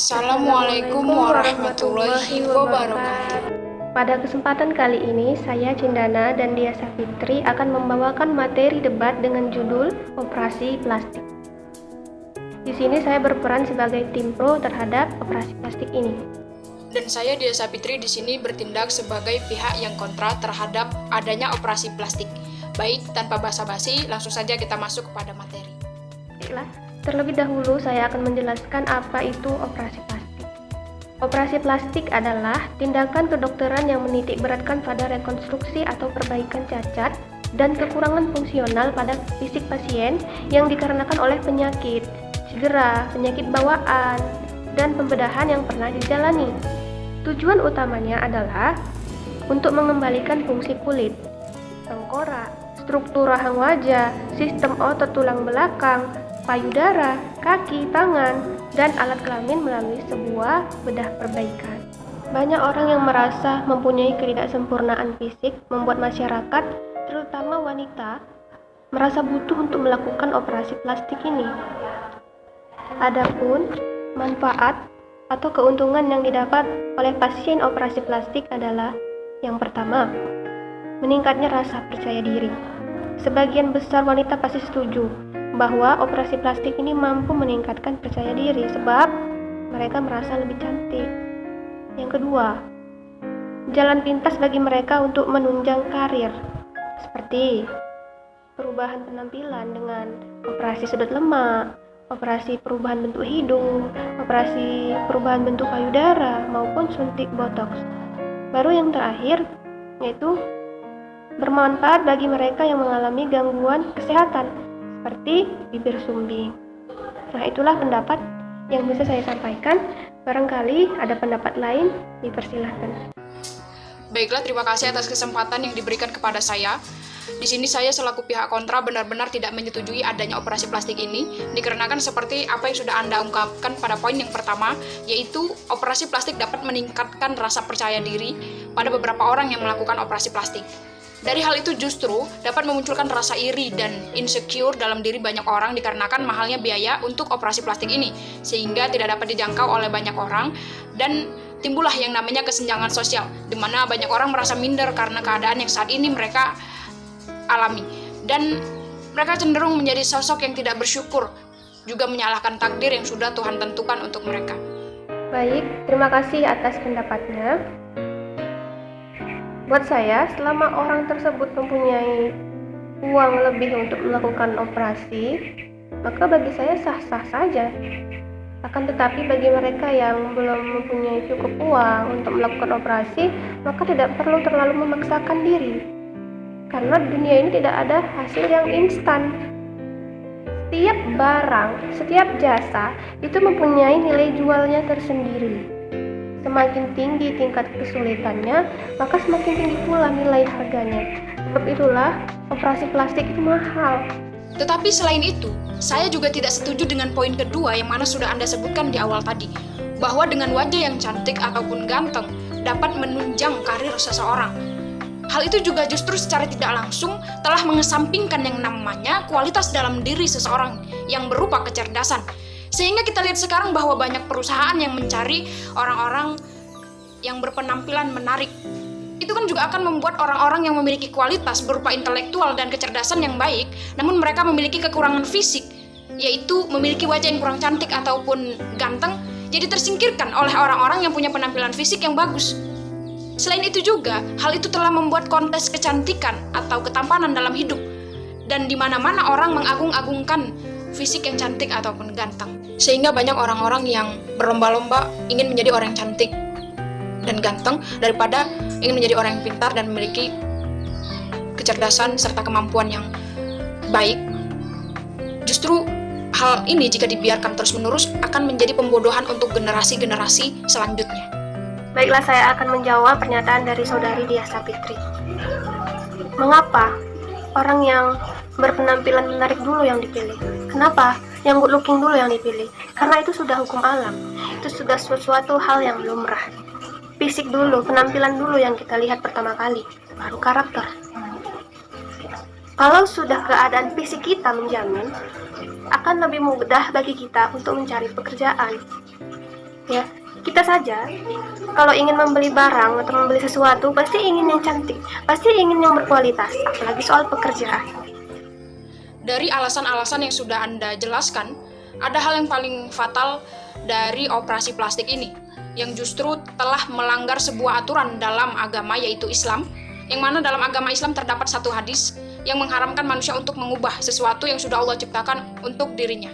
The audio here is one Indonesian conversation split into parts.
Assalamualaikum warahmatullahi wabarakatuh. Pada kesempatan kali ini, saya Cindana dan Dia Sapitri akan membawakan materi debat dengan judul Operasi Plastik. Di sini saya berperan sebagai tim pro terhadap operasi plastik ini. Dan saya Dia Sapitri di sini bertindak sebagai pihak yang kontra terhadap adanya operasi plastik. Baik, tanpa basa-basi, langsung saja kita masuk kepada materi. Baiklah, terlebih dahulu saya akan menjelaskan apa itu operasi plastik. Operasi plastik adalah tindakan kedokteran yang menitik beratkan pada rekonstruksi atau perbaikan cacat dan kekurangan fungsional pada fisik pasien yang dikarenakan oleh penyakit, cedera, penyakit bawaan, dan pembedahan yang pernah dijalani. Tujuan utamanya adalah untuk mengembalikan fungsi kulit, tengkorak, struktur rahang wajah, sistem otot tulang belakang, payudara, kaki, tangan, dan alat kelamin melalui sebuah bedah perbaikan. Banyak orang yang merasa mempunyai ketidaksempurnaan fisik membuat masyarakat, terutama wanita, merasa butuh untuk melakukan operasi plastik ini. Adapun manfaat atau keuntungan yang didapat oleh pasien operasi plastik adalah yang pertama, meningkatnya rasa percaya diri. Sebagian besar wanita pasti setuju bahwa operasi plastik ini mampu meningkatkan percaya diri sebab mereka merasa lebih cantik. Yang kedua, jalan pintas bagi mereka untuk menunjang karir, seperti perubahan penampilan dengan operasi sudut lemak, operasi perubahan bentuk hidung, operasi perubahan bentuk payudara, maupun suntik botox. Baru yang terakhir, yaitu bermanfaat bagi mereka yang mengalami gangguan kesehatan seperti bibir sumbing. Nah, itulah pendapat yang bisa saya sampaikan. Barangkali ada pendapat lain, dipersilahkan. Baiklah, terima kasih atas kesempatan yang diberikan kepada saya. Di sini saya selaku pihak kontra benar-benar tidak menyetujui adanya operasi plastik ini, dikarenakan seperti apa yang sudah Anda ungkapkan pada poin yang pertama, yaitu operasi plastik dapat meningkatkan rasa percaya diri pada beberapa orang yang melakukan operasi plastik. Dari hal itu justru dapat memunculkan rasa iri dan insecure dalam diri banyak orang dikarenakan mahalnya biaya untuk operasi plastik ini, sehingga tidak dapat dijangkau oleh banyak orang, dan timbullah yang namanya kesenjangan sosial, di mana banyak orang merasa minder karena keadaan yang saat ini mereka alami, dan mereka cenderung menjadi sosok yang tidak bersyukur, juga menyalahkan takdir yang sudah Tuhan tentukan untuk mereka. Baik, terima kasih atas pendapatnya. Buat saya, selama orang tersebut mempunyai uang lebih untuk melakukan operasi, maka bagi saya sah-sah saja. Akan tetapi bagi mereka yang belum mempunyai cukup uang untuk melakukan operasi, maka tidak perlu terlalu memaksakan diri. Karena dunia ini tidak ada hasil yang instan. Setiap barang, setiap jasa itu mempunyai nilai jualnya tersendiri. Semakin tinggi tingkat kesulitannya, maka semakin tinggi pula nilai harganya. Sebab itulah operasi plastik itu mahal. Tetapi selain itu, saya juga tidak setuju dengan poin kedua yang mana sudah Anda sebutkan di awal tadi, bahwa dengan wajah yang cantik ataupun ganteng dapat menunjang karir seseorang. Hal itu juga justru secara tidak langsung telah mengesampingkan yang namanya kualitas dalam diri seseorang yang berupa kecerdasan. Sehingga kita lihat sekarang bahwa banyak perusahaan yang mencari orang-orang yang berpenampilan menarik. Itu kan juga akan membuat orang-orang yang memiliki kualitas berupa intelektual dan kecerdasan yang baik, namun mereka memiliki kekurangan fisik, yaitu memiliki wajah yang kurang cantik ataupun ganteng, jadi tersingkirkan oleh orang-orang yang punya penampilan fisik yang bagus. Selain itu juga, hal itu telah membuat kontes kecantikan atau ketampanan dalam hidup, dan di mana-mana orang mengagung-agungkan fisik yang cantik ataupun ganteng. Sehingga banyak orang-orang yang berlomba-lomba ingin menjadi orang yang cantik dan ganteng daripada ingin menjadi orang yang pintar dan memiliki kecerdasan serta kemampuan yang baik. Justru hal ini jika dibiarkan terus-menerus akan menjadi pembodohan untuk generasi-generasi selanjutnya. Baiklah, saya akan menjawab pernyataan dari saudari Dia Sapitri. Mengapa orang yang berpenampilan menarik dulu yang dipilih? Kenapa yang good looking dulu yang dipilih? Karena itu sudah hukum alam. Itu sudah sesuatu hal yang lumrah. Fisik dulu, penampilan dulu yang kita lihat pertama kali, baru karakter. Kalau sudah keadaan fisik kita menjamin, akan lebih mudah bagi kita untuk mencari pekerjaan. Ya, kita saja kalau ingin membeli barang atau membeli sesuatu pasti ingin yang cantik, pasti ingin yang berkualitas, apalagi soal pekerjaan. Dari alasan-alasan yang sudah Anda jelaskan, ada hal yang paling fatal dari operasi plastik ini, yang justru telah melanggar sebuah aturan dalam agama yaitu Islam, yang mana dalam agama Islam terdapat satu hadis yang mengharamkan manusia untuk mengubah sesuatu yang sudah Allah ciptakan untuk dirinya.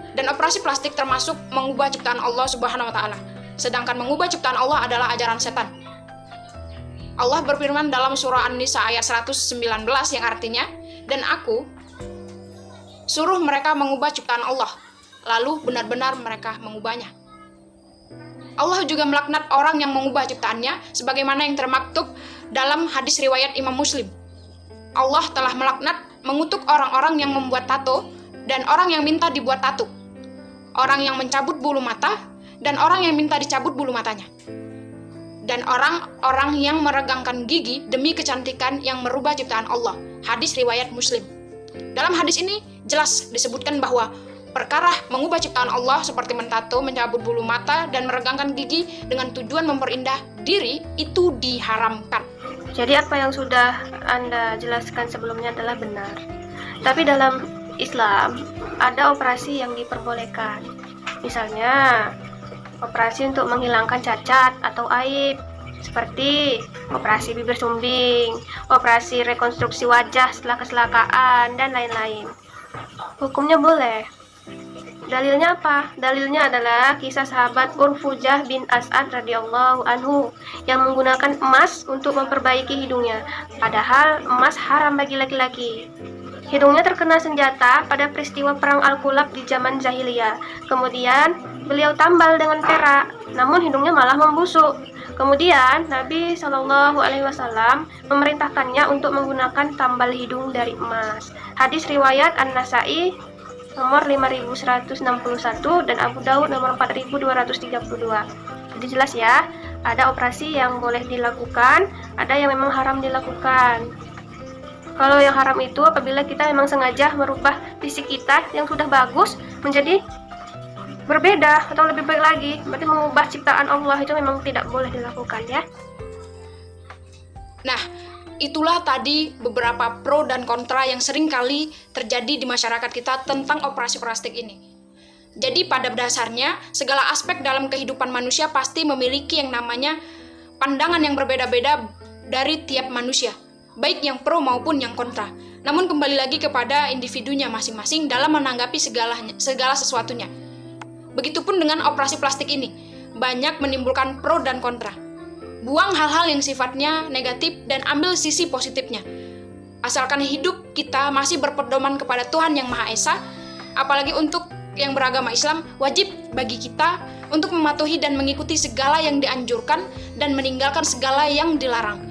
Dan operasi plastik termasuk mengubah ciptaan Allah Subhanahu wa Ta'ala. Sedangkan mengubah ciptaan Allah adalah ajaran setan. Allah berfirman dalam surah An-Nisa ayat 119 yang artinya, "Dan aku suruh mereka mengubah ciptaan Allah, lalu benar-benar mereka mengubahnya." Allah juga melaknat orang yang mengubah ciptaannya, sebagaimana yang termaktub dalam hadis riwayat Imam Muslim. Allah telah melaknat, mengutuk orang-orang yang membuat tato dan orang yang minta dibuat tato, orang yang mencabut bulu mata dan orang yang minta dicabut bulu matanya, dan orang-orang yang meregangkan gigi demi kecantikan yang merubah ciptaan Allah. Hadis riwayat Muslim. Dalam hadis ini jelas disebutkan bahwa perkara mengubah ciptaan Allah seperti mentato, mencabut bulu mata, dan meregangkan gigi dengan tujuan memperindah diri itu diharamkan. Jadi apa yang sudah Anda jelaskan sebelumnya adalah benar. Tapi dalam Islam ada operasi yang diperbolehkan. Misalnya operasi untuk menghilangkan cacat atau aib, seperti operasi bibir sumbing, operasi rekonstruksi wajah setelah kecelakaan, dan lain-lain. Hukumnya boleh. Dalilnya apa? Dalilnya adalah kisah sahabat Urfujah bin As'ad radhiyallahu anhu yang menggunakan emas untuk memperbaiki hidungnya, padahal emas haram bagi laki-laki. Hidungnya terkena senjata pada peristiwa perang Al-Kulab di zaman jahiliyah. Kemudian beliau tambal dengan perak, namun hidungnya malah membusuk. Kemudian Nabi Shallallahu Alaihi Wasallam memerintahkannya untuk menggunakan tambal hidung dari emas. Hadis riwayat An-Nasai nomor 5161 dan Abu Daud nomor 4232. Jadi jelas ya, ada operasi yang boleh dilakukan, ada yang memang haram dilakukan. Kalau yang haram itu apabila kita memang sengaja merubah fisik kita yang sudah bagus menjadi berbeda atau lebih baik lagi, berarti mengubah ciptaan Allah, itu memang tidak boleh dilakukan ya. Nah, itulah tadi beberapa pro dan kontra yang sering kali terjadi di masyarakat kita tentang operasi plastik ini. Jadi pada dasarnya, segala aspek dalam kehidupan manusia pasti memiliki yang namanya pandangan yang berbeda-beda dari tiap manusia, baik yang pro maupun yang kontra. Namun kembali lagi kepada individunya masing-masing dalam menanggapi segala sesuatunya. Begitupun dengan operasi plastik ini, banyak menimbulkan pro dan kontra. Buang hal-hal yang sifatnya negatif dan ambil sisi positifnya. Asalkan hidup kita masih berpedoman kepada Tuhan Yang Maha Esa, apalagi untuk yang beragama Islam, wajib bagi kita untuk mematuhi dan mengikuti segala yang dianjurkan dan meninggalkan segala yang dilarang.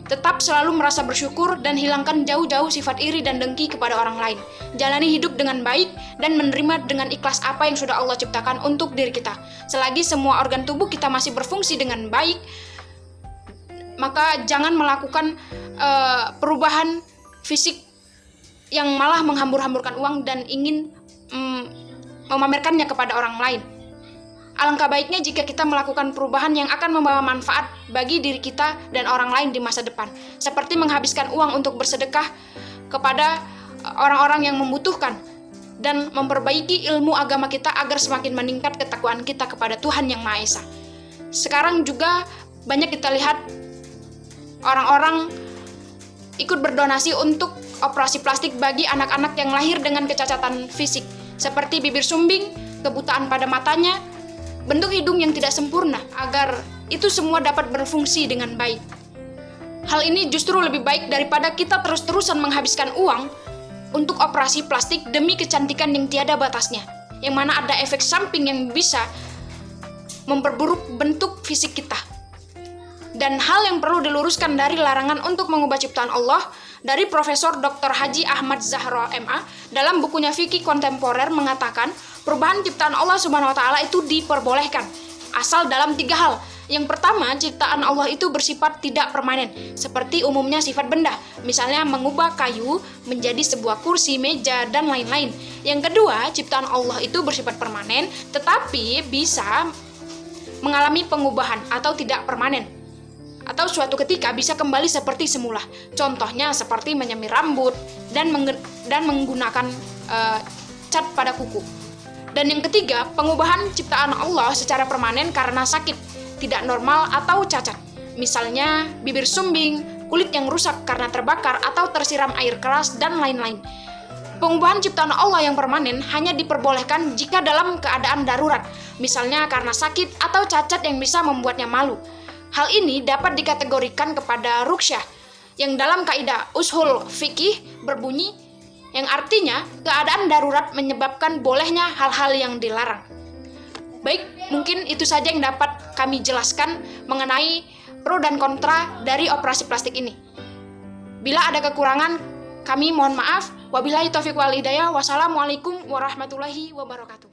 Tetap selalu merasa bersyukur dan hilangkan jauh-jauh sifat iri dan dengki kepada orang lain. Jalani hidup dengan baik dan menerima dengan ikhlas apa yang sudah Allah ciptakan untuk diri kita. Selagi semua organ tubuh kita masih berfungsi dengan baik, maka jangan melakukan perubahan fisik yang malah menghambur-hamburkan uang dan ingin memamerkannya kepada orang lain. Alangkah baiknya jika kita melakukan perubahan yang akan membawa manfaat bagi diri kita dan orang lain di masa depan, seperti menghabiskan uang untuk bersedekah kepada orang-orang yang membutuhkan dan memperbaiki ilmu agama kita agar semakin meningkat ketakwaan kita kepada Tuhan Yang Maha Esa. Sekarang juga banyak kita lihat orang-orang ikut berdonasi untuk operasi plastik bagi anak-anak yang lahir dengan kecacatan fisik, seperti bibir sumbing, kebutaan pada matanya, bentuk hidung yang tidak sempurna, agar itu semua dapat berfungsi dengan baik. Hal ini justru lebih baik daripada kita terus-terusan menghabiskan uang untuk operasi plastik demi kecantikan yang tiada batasnya, yang mana ada efek samping yang bisa memperburuk bentuk fisik kita. Dan hal yang perlu diluruskan dari larangan untuk mengubah ciptaan Allah dari Profesor Dr. Haji Ahmad Zahro MA dalam bukunya Fikih Kontemporer mengatakan perubahan ciptaan Allah Subhanahu wa Ta'ala itu diperbolehkan asal dalam 3 hal. Yang pertama, ciptaan Allah itu bersifat tidak permanen, seperti umumnya sifat benda, misalnya mengubah kayu menjadi sebuah kursi, meja, dan lain-lain. Yang kedua, ciptaan Allah itu bersifat permanen, tetapi bisa mengalami pengubahan atau tidak permanen, atau suatu ketika bisa kembali seperti semula. Contohnya seperti menyemir rambut dan menggunakan cat pada kuku. Dan yang ketiga, pengubahan ciptaan Allah secara permanen karena sakit, tidak normal atau cacat. Misalnya bibir sumbing, kulit yang rusak karena terbakar atau tersiram air keras, dan lain-lain. Pengubahan ciptaan Allah yang permanen hanya diperbolehkan jika dalam keadaan darurat, misalnya karena sakit atau cacat yang bisa membuatnya malu. Hal ini dapat dikategorikan kepada ruqyah, yang dalam kaidah ushul fikih berbunyi, yang artinya keadaan darurat menyebabkan bolehnya hal-hal yang dilarang. Baik, mungkin itu saja yang dapat kami jelaskan mengenai pro dan kontra dari operasi plastik ini. Bila ada kekurangan, kami mohon maaf. Wabillahi taufiq wal hidayah. Wassalamualaikum warahmatullahi wabarakatuh.